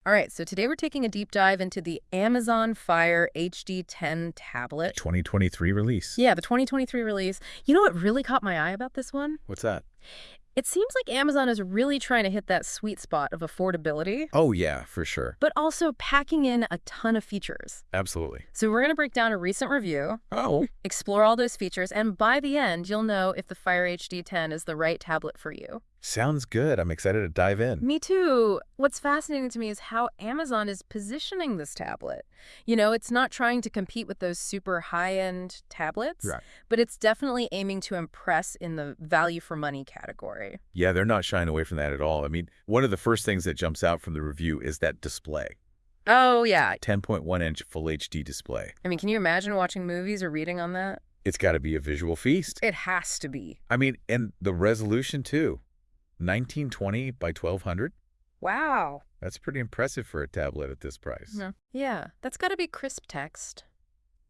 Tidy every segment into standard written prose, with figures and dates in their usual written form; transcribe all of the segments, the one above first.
All right, so today we're taking a deep dive into the Amazon Fire HD10 tablet. 2023 release. Yeah, the 2023 release. You know what really caught my eye about this one? What's that? It seems like Amazon is really trying to hit that sweet spot of affordability, Oh, yeah, for sure. but also packing in a ton of features. Absolutely. So we're going to break down a recent review, Oh. explore all those features, and by the end, you'll know if the Fire HD10 is the right tablet for you. Sounds good. I'm excited to dive in. Me too. What's fascinating to me is how Amazon is positioning this tablet. You know, it's not trying to compete with those super high-end tablets, Right. but it's definitely aiming to impress in the value for money category. Yeah, they're not shying away from that at all. I mean, one of the first things that jumps out from the review is that display. Oh, yeah. 10.1-inch Full HD display. I mean, can you imagine watching movies or reading on that? It's got to be a visual feast. It has to be. I mean, and the resolution, too. 1920 by 1200. Wow. That's pretty impressive for a tablet at this price. Yeah, that's got to be crisp text,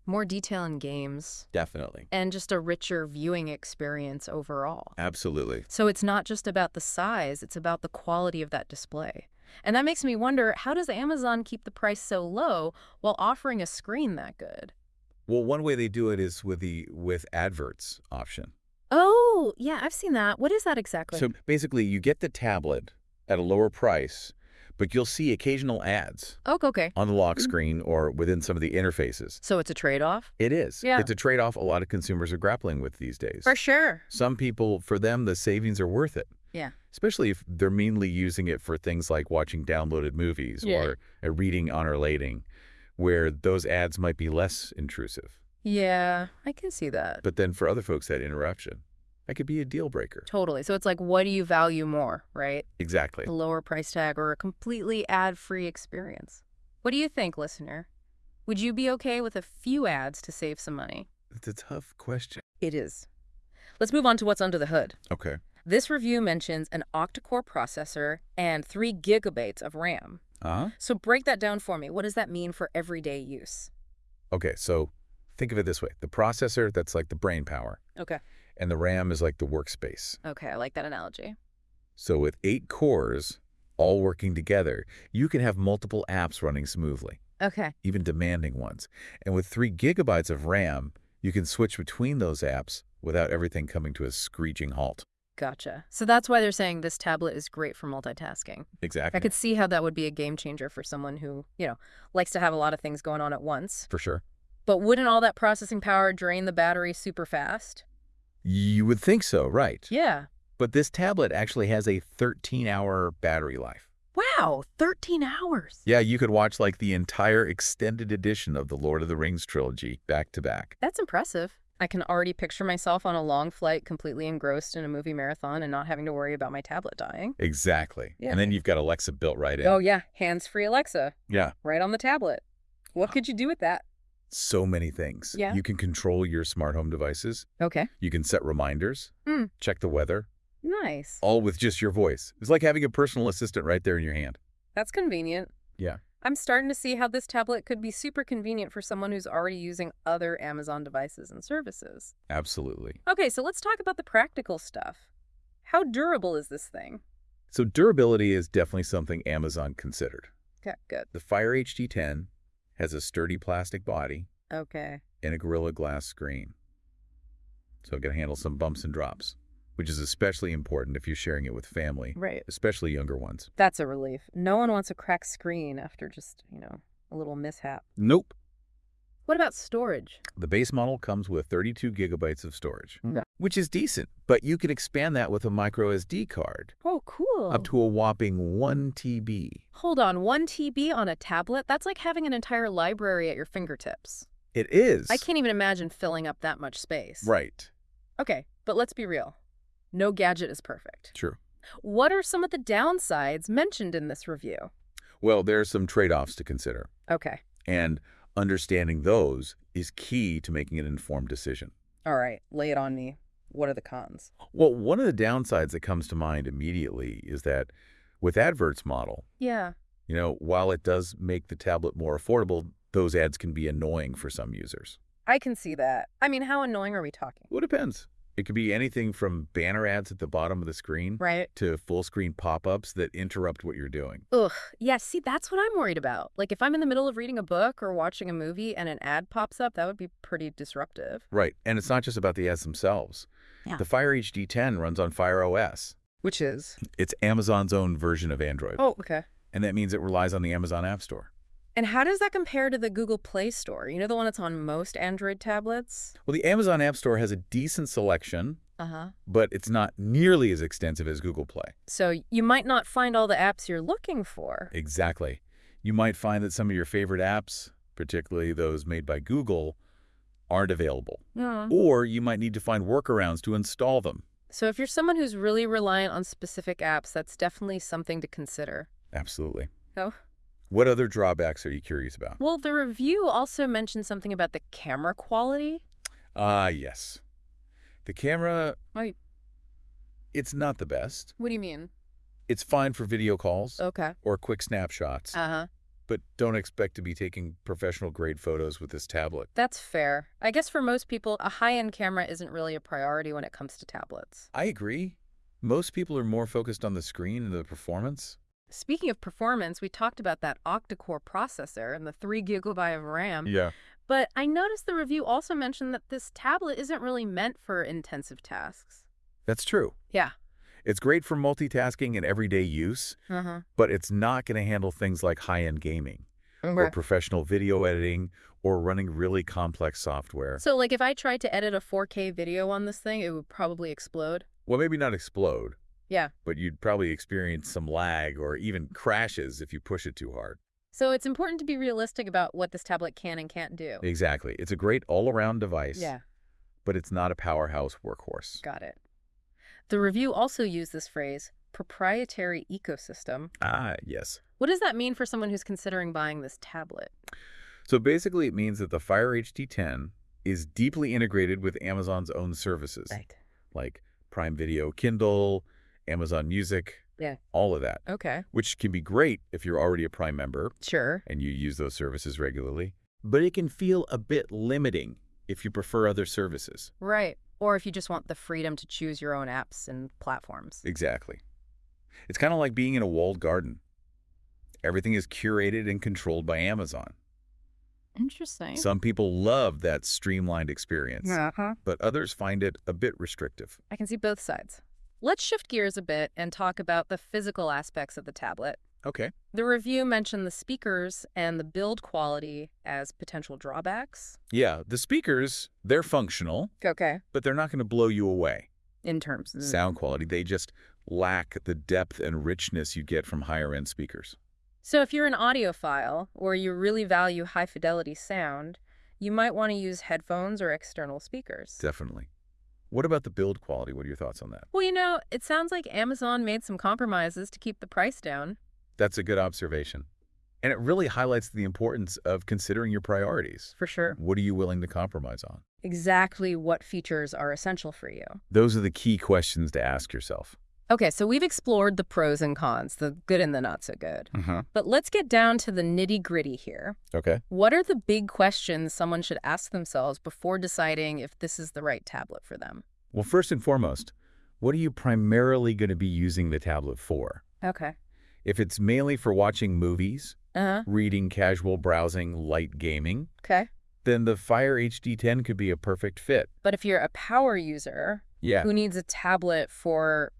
more detail in games, Definitely. and just a richer viewing experience overall. Absolutely. So it's not just about the size, it's about the quality of that display. And that makes me wonder, how does Amazon keep the price so low while offering a screen that good? Well, one way they do it is with adverts option. Oh, yeah, I've seen that. What is that exactly? So basically, you get the tablet at a lower price, but you'll see occasional ads Oh, okay. on the lock screen or within some of the interfaces. So it's a trade-off? It is. Yeah. It's a trade-off a lot of consumers are grappling with these days. For sure. Some people, for them, the savings are worth it, Yeah. especially if they're mainly using it for things like watching downloaded movies Yeah. or reading on or relating, where those ads might be less intrusive. Yeah, I can see that. But then for other folks, that interruption, that could be a deal breaker. Totally. So it's like, what do you value more, right? Exactly. The lower price tag or a completely ad-free experience? What do you think, listener? Would you be okay with a few ads to save some money? It's a tough question. It is. Let's move on to what's under the hood. Okay. This review mentions an octa-core processor and 3 gigabytes of RAM. Uh-huh. So break that down for me. What does that mean for everyday use? Okay, so think of it this way. The processor, that's like the brain power, Okay. and the RAM is like the workspace. Okay, I like that analogy. So with 8 cores all working together, you can have multiple apps running smoothly, Okay. even demanding ones. And with 3 gigabytes of RAM, you can switch between those apps without everything coming to a screeching halt. Gotcha. So that's why they're saying this tablet is great for multitasking. Exactly. I could see how that would be a game changer for someone who, likes to have a lot of things going on at once. For sure. But wouldn't all that processing power drain the battery super fast? You would think so, right? Yeah. But this tablet actually has a 13-hour battery life. Wow, 13 hours. Yeah, you could watch like the entire extended edition of the Lord of the Rings trilogy back to back. That's impressive. I can already picture myself on a long flight completely engrossed in a movie marathon and not having to worry about my tablet dying. Exactly. Yeah. And then you've got Alexa built right in. Oh, yeah, hands-free Alexa, Yeah. right on the tablet. What could you do with that? So many things. Yeah. You can control your smart home devices. Okay. You can set reminders, Hmm. check the weather, Nice. all with just your voice. It's like having a personal assistant right there in your hand. That's convenient. Yeah. I'm starting to see how this tablet could be super convenient for someone who's already using other Amazon devices and services. Absolutely. Okay, so let's talk about the practical stuff. How durable is this thing? So durability is definitely something Amazon considered. Okay, good. The Fire HD10 has a sturdy plastic body Okay. and a Gorilla Glass screen. So it can handle some bumps and drops, which is especially important if you're sharing it with family, Right. especially younger ones. That's a relief. No one wants a cracked screen after just, a little mishap. Nope. What about storage? The base model comes with 32 gigabytes of storage, Yeah. which is decent, but you can expand that with a micro SD card Oh, cool. up to a whopping 1 TB. Hold on, 1 TB on a tablet? That's like having an entire library at your fingertips. It is. I can't even imagine filling up that much space. Right. Okay, but let's be real. No gadget is perfect. True. What are some of the downsides mentioned in this review? Well, there are some trade-offs to consider, Okay. and understanding those is key to making an informed decision. All right, lay it on me. What are the cons? Well, one of the downsides that comes to mind immediately is that with adverts model, Yeah. while it does make the tablet more affordable, those ads can be annoying for some users. I can see that. I mean, how annoying are we talking? Well, it depends. It could be anything from banner ads at the bottom of the screen Right. to full-screen pop-ups that interrupt what you're doing. Ugh. Yeah, see, that's what I'm worried about. Like, if I'm in the middle of reading a book or watching a movie and an ad pops up, that would be pretty disruptive. Right, and it's not just about the ads themselves. Yeah. The Fire HD 10 runs on Fire OS. Which is? It's Amazon's own version of Android. Oh, okay. And that means it relies on the Amazon App Store. And how does that compare to the Google Play Store? You know, the one that's on most Android tablets? Well, the Amazon App Store has a decent selection, Uh-huh. but it's not nearly as extensive as Google Play. So you might not find all the apps you're looking for. Exactly. You might find that some of your favorite apps, particularly those made by Google, aren't available. Yeah. Or you might need to find workarounds to install them. So if you're someone who's really reliant on specific apps, that's definitely something to consider. Absolutely. Oh. What other drawbacks are you curious about? Well, the review also mentioned something about the camera quality. Yes. The camera, Wait, it's not the best. what do you mean? It's fine for video calls Okay. or quick snapshots, Uh-huh. but don't expect to be taking professional-grade photos with this tablet. That's fair. I guess for most people, a high-end camera isn't really a priority when it comes to tablets. I agree. Most people are more focused on the screen and the performance. Speaking of performance, we talked about that octa-core processor and the 3 gigabyte of RAM. Yeah. But I noticed the review also mentioned that this tablet isn't really meant for intensive tasks. That's true. Yeah. It's great for multitasking and everyday use, Uh-huh. but it's not going to handle things like high-end gaming or professional video editing or running really complex software. So, like, if I tried to edit a 4K video on this thing, it would probably explode? Well, maybe not explode, Yeah. but you'd probably experience some lag or even crashes if you push it too hard. So it's important to be realistic about what this tablet can and can't do. Exactly. It's a great all-around device, Yeah, but it's not a powerhouse workhorse. got it. The review also used this phrase, proprietary ecosystem. Yes. What does that mean for someone who's considering buying this tablet? So basically, it means that the Fire HD 10 is deeply integrated with Amazon's own services, like Prime Video, Kindle, Amazon Music, Yeah. all of that, Okay. which can be great if you're already a Prime member Sure. and you use those services regularly. But it can feel a bit limiting if you prefer other services. Right. Or if you just want the freedom to choose your own apps and platforms. Exactly. It's kind of like being in a walled garden. Everything is curated and controlled by Amazon. Interesting. Some people love that streamlined experience, Uh-huh. but others find it a bit restrictive. I can see both sides. Let's shift gears a bit and talk about the physical aspects of the tablet. Okay. The review mentioned the speakers and the build quality as potential drawbacks. Yeah, the speakers, they're functional, Okay. but they're not going to blow you away. In terms of... Sound quality, they just lack the depth and richness you get from higher-end speakers. So if you're an audiophile or you really value high-fidelity sound, you might want to use headphones or external speakers. Definitely. What about the build quality? What are your thoughts on that? Well, you know, it sounds like Amazon made some compromises to keep the price down. That's a good observation. And it really highlights the importance of considering your priorities. For sure. What are you willing to compromise on? Exactly what features are essential for you. Those are the key questions to ask yourself. Okay, so we've explored the pros and cons, the good and the not so good. But let's get down to the nitty-gritty here. Okay. What are the big questions someone should ask themselves before deciding if this is the right tablet for them? Well, first and foremost, what are you primarily going to be using the tablet for? Okay. If it's mainly for watching movies, Uh-huh. reading, casual browsing, light gaming, Okay. then the Fire HD 10 could be a perfect fit. But if you're a power user Yeah. who needs a tablet for,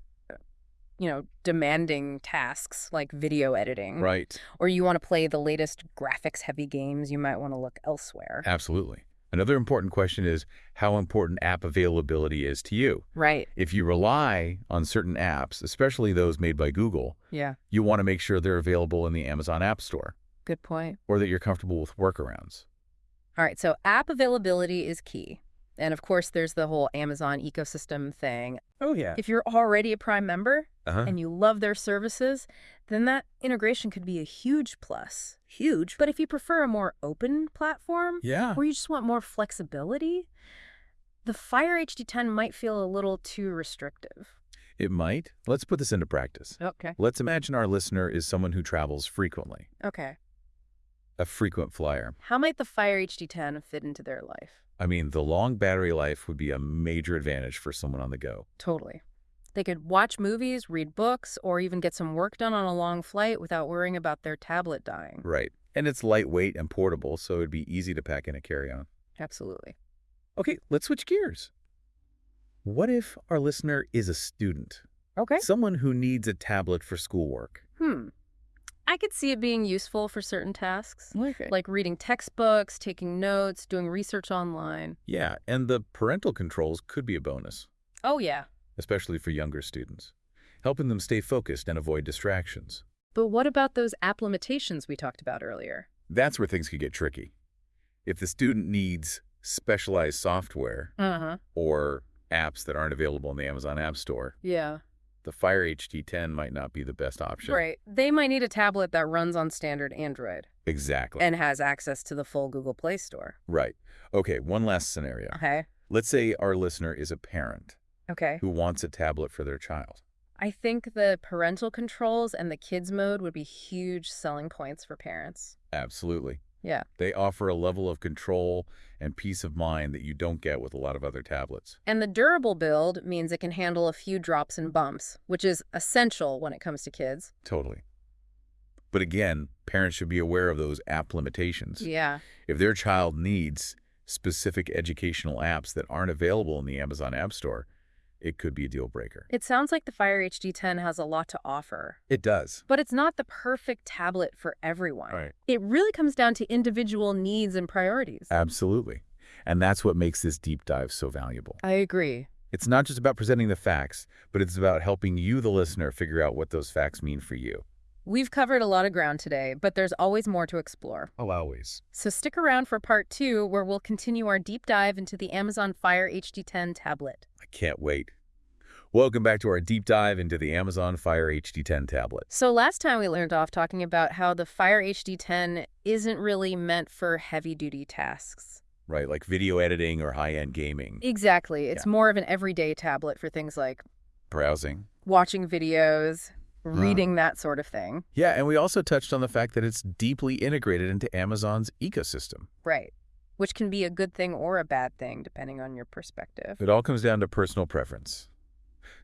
demanding tasks like video editing, Right. or you want to play the latest graphics-heavy games, you might want to look elsewhere. Absolutely. Another important question is how important app availability is to you. Right. If you rely on certain apps, especially those made by Google, Yeah. you want to make sure they're available in the Amazon App Store Good point. or that you're comfortable with workarounds. All right, so app availability is key. And of course, there's the whole Amazon ecosystem thing. Oh, yeah. If you're already a Prime member Uh-huh. and you love their services, then that integration could be a huge plus. Huge. But if you prefer a more open platform, Yeah. or you just want more flexibility, the Fire HD 10 might feel a little too restrictive. It might. Let's put this into practice. Okay. Let's imagine our listener is someone who travels frequently, Okay. a frequent flyer. How might the Fire HD 10 fit into their life? I mean, the long battery life would be a major advantage for someone on the go. Totally. They could watch movies, read books, or even get some work done on a long flight without worrying about their tablet dying. Right. And it's lightweight and portable, so it'd be easy to pack in a carry-on. Absolutely. Okay, let's switch gears. What if our listener is a student? Okay. Someone who needs a tablet for schoolwork. I could see it being useful for certain tasks, Okay. like reading textbooks, taking notes, doing research online. Yeah, and the parental controls could be a bonus, Oh, yeah. especially for younger students, helping them stay focused and avoid distractions. But what about those app limitations we talked about earlier? That's where things could get tricky. If the student needs specialized software Uh-huh. or apps that aren't available in the Amazon App Store, Yeah. the Fire HD10 might not be the best option. Right. They might need a tablet that runs on standard Android Exactly. and has access to the full Google Play Store. Right. Okay, one last scenario. Okay. Let's say our listener is a parent Okay. who wants a tablet for their child. I think the parental controls and the kids mode would be huge selling points for parents. Absolutely. Yeah. They offer a level of control and peace of mind that you don't get with a lot of other tablets. And the durable build means it can handle a few drops and bumps, which is essential when it comes to kids. Totally. But again, parents should be aware of those app limitations. Yeah. If their child needs specific educational apps that aren't available in the Amazon App Store, it could be a deal breaker. It sounds like the Fire HD10 has a lot to offer. It does. But it's not the perfect tablet for everyone. Right. It really comes down to individual needs and priorities. Absolutely. And that's what makes this deep dive so valuable. I agree. It's not just about presenting the facts, but it's about helping you, the listener, figure out what those facts mean for you. We've covered a lot of ground today, but there's always more to explore. Oh, always. So stick around for part 2, where we'll continue our deep dive into the Amazon Fire HD10 tablet. I can't wait. Welcome back to our deep dive into the Amazon Fire HD10 tablet. So last time we learned off talking about how the Fire HD10 isn't really meant for heavy-duty tasks. Right, like video editing or high-end gaming. Exactly. It's more of an everyday tablet for things like Browsing. watching videos, reading, that sort of thing. Yeah, and we also touched on the fact that it's deeply integrated into Amazon's ecosystem. Right. Which can be a good thing or a bad thing, depending on your perspective. It all comes down to personal preference.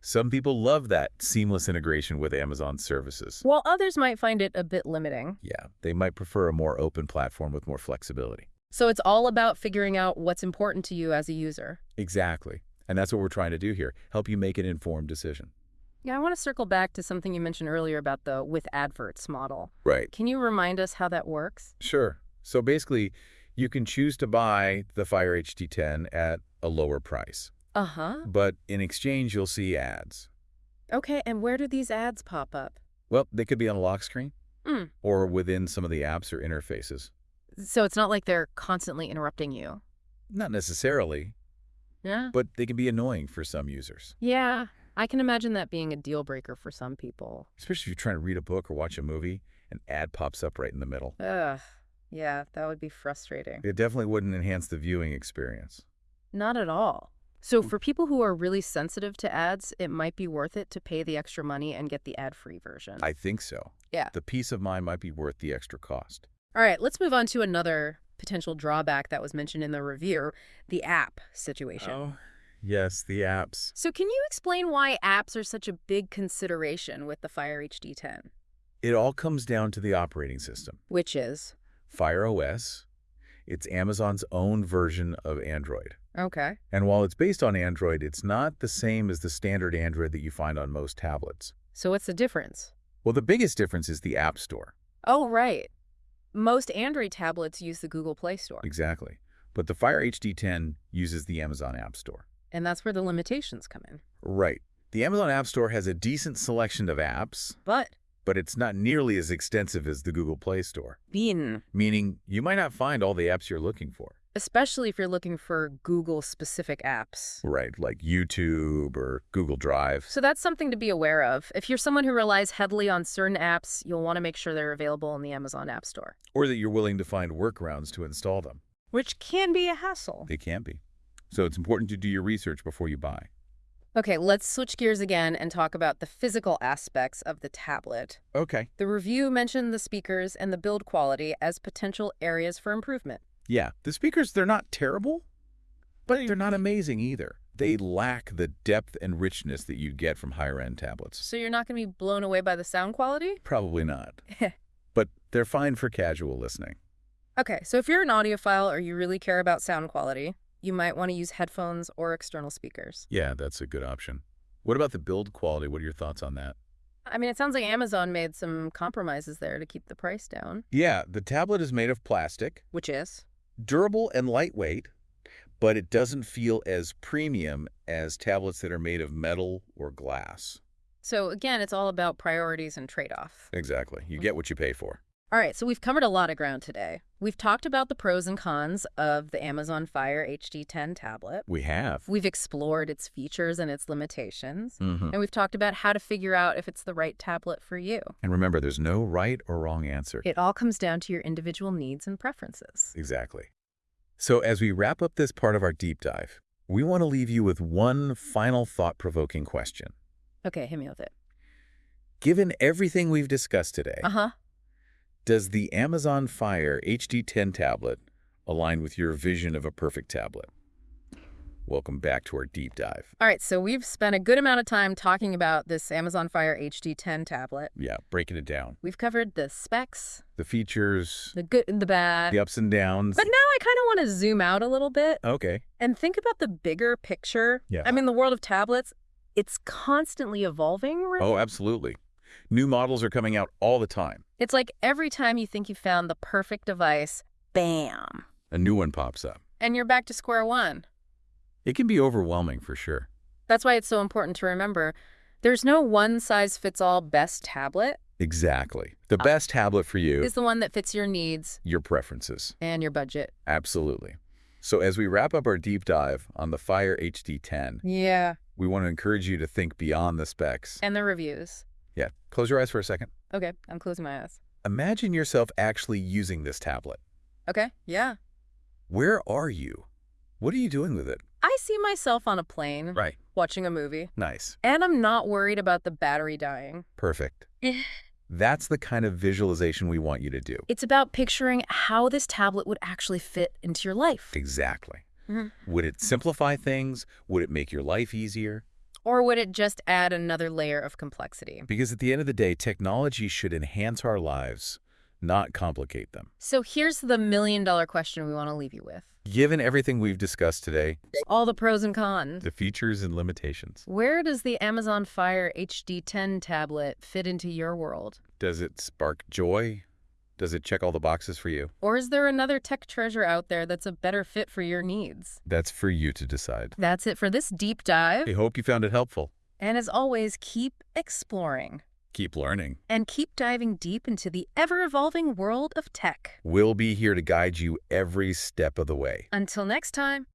Some people love that seamless integration with Amazon services. While others might find it a bit limiting. Yeah, they might prefer a more open platform with more flexibility. So it's all about figuring out what's important to you as a user. Exactly. And that's what we're trying to do here, help you make an informed decision. Yeah, I want to circle back to something you mentioned earlier about the with adverts model. Right. Can you remind us how that works? Sure. So basically, you can choose to buy the Fire HD10 at a lower price. Uh-huh. But in exchange, you'll see ads. Okay, and where do these ads pop up? Well, they could be on a lock screen Mm. or within some of the apps or interfaces. So it's not like they're constantly interrupting you. Not necessarily, Yeah. but they can be annoying for some users, Yeah. I can imagine that being a deal breaker for some people. especially if you're trying to read a book or watch a movie, an ad pops up right in the middle. Ugh. Yeah, that would be frustrating. It definitely wouldn't enhance the viewing experience. Not at all. So for people who are really sensitive to ads, it might be worth it to pay the extra money and get the ad-free version. I think so. Yeah. The peace of mind might be worth the extra cost. All right, let's move on to another potential drawback that was mentioned in the review, the app situation. Oh, yes, the apps. So can you explain why apps are such a big consideration with the Fire HD10? It all comes down to the operating system. Which is? Fire OS, it's Amazon's own version of Android. Okay. And while it's based on Android, it's not the same as the standard Android that you find on most tablets. So what's the difference? Well, the biggest difference is the App Store. Oh, right. Most Android tablets use the Google Play Store. Exactly. But the Fire HD10 uses the Amazon App Store. And that's where the limitations come in. Right. The Amazon App Store has a decent selection of apps, but it's not nearly as extensive as the Google Play Store. Meaning, you might not find all the apps you're looking for. Especially if you're looking for Google-specific apps. Right, like YouTube or Google Drive. So that's something to be aware of. If you're someone who relies heavily on certain apps, you'll want to make sure they're available in the Amazon App Store. Or that you're willing to find workarounds to install them. Which can be a hassle. They can be. So it's important to do your research before you buy. Okay, let's switch gears again and talk about the physical aspects of the tablet. Okay. The review mentioned the speakers and the build quality as potential areas for improvement. Yeah, the speakers, they're not terrible, But they're not amazing either. They lack the depth and richness that you'd get from higher-end tablets. So you're not going to be blown away by the sound quality? Probably not. But they're fine for casual listening. Okay, so if you're an audiophile or you really care about sound quality, you might want to use headphones or external speakers. Yeah, that's a good option. What about the build quality? What are your thoughts on that? I mean, it sounds like Amazon made some compromises there to keep the price down. Yeah, the tablet is made of plastic. Which is? Durable and lightweight, but it doesn't feel as premium as tablets that are made of metal or glass. So again, it's all about priorities and trade-off. Exactly. You get what you pay for. All right, so we've covered a lot of ground today. We've talked about the pros and cons of the Amazon Fire HD10 tablet. We have. We've explored its features and its limitations. Mm-hmm. And we've talked about how to figure out if it's the right tablet for you. And remember, there's no right or wrong answer. It all comes down to your individual needs and preferences. Exactly. So as we wrap up this part of our deep dive, we want to leave you with one final thought-provoking question. Okay, hit me with it. Given everything we've discussed today, does the Amazon Fire HD10 tablet align with your vision of a perfect tablet? Welcome back to our deep dive. All right, so we've spent a good amount of time talking about this Amazon Fire HD10 tablet. Yeah, breaking it down. We've covered the specs, The features, the good and the bad. the ups and downs. But now I kind of want to zoom out a little bit Okay. and think about the bigger picture. Yeah. I mean, the world of tablets, it's constantly evolving, right? Oh, absolutely. New models are coming out all the time. It's like every time you think you found the perfect device, bam, A new one pops up. and you're back to square one. It can be overwhelming for sure. That's why it's so important to remember there's no one-size-fits-all best tablet. Exactly. The best tablet for you Is the one that fits your needs your preferences. and your budget. Absolutely. So as we wrap up our deep dive on the Fire HD10, Yeah. we want to encourage you to think beyond the specs. And the reviews. Yeah, close your eyes for a second. Okay, I'm closing my eyes. Imagine yourself actually using this tablet. Okay, yeah. Where are you? What are you doing with it? I see myself on a plane Right. watching a movie, Nice. and I'm not worried about the battery dying. Perfect. That's the kind of visualization we want you to do. It's about picturing how this tablet would actually fit into your life. Exactly. Mhm. Would it simplify things? Would it make your life easier? Or would it just add another layer of complexity? Because at the end of the day, technology should enhance our lives, not complicate them. So here's the million-dollar question we want to leave you with. Given everything we've discussed today, All the pros and cons. the features and limitations, Where does the Amazon Fire HD10 tablet fit into your world? does it spark joy? Does it check all the boxes for you? Or is there another tech treasure out there that's a better fit for your needs? That's for you to decide. That's it for this deep dive. I hope you found it helpful. And as always, keep exploring Keep learning. and keep diving deep into the ever-evolving world of tech. We'll be here to guide you every step of the way. Until next time.